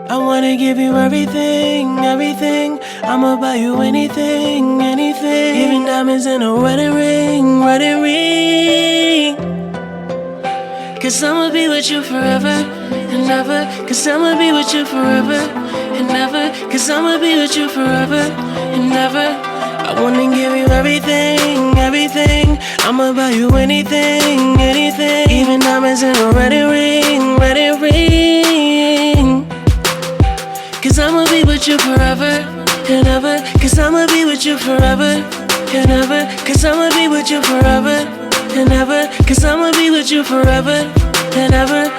I wanna give you everything, everything. I'ma buy you anything, anything. Even diamonds in a wedding ring, wedding ring. Cause I'ma be with you forever and ever. Cause I'ma be with you forever and ever. Cause I'ma be with you forever and ever. I wanna give you everything, everything. I'ma buy you anything, anything. Even diamonds in a wedding ring, wedding ring. Cause I'ma be with you forever and ever. Cause I'ma be with you forever and ever. Cause I'ma be with you forever and ever. Cause I'ma be with you forever and ever.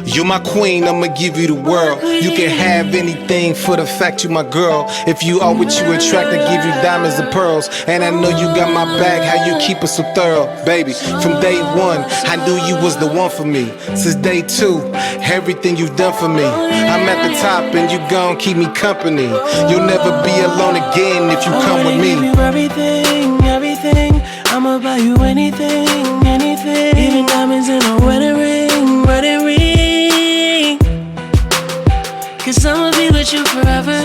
You're my queen, I'ma give you the world. You can have anything for the fact you my girl. If you are what you attract, I give you diamonds and pearls. And I know you got my back, how you keep it so thorough. Baby, from day one, I knew you was the one for me. Since day two, everything you've done for me. I'm at the top and you gon' keep me company. You'll never be alone again if you come with me. I wanna give you everything, everything. I'ma buy you anything, anything. Even diamonds in a wedding ring, wedding ring. Cause I'ma be with you forever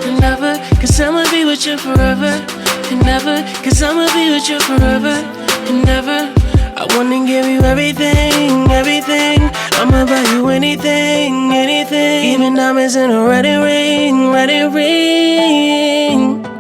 and ever. Cause I'ma be with you forever and ever. Cause I'ma be with you forever and ever. I wanna give you everything, everything. I'ma buy you anything, anything. Even diamonds in a wedding ring, wedding ring.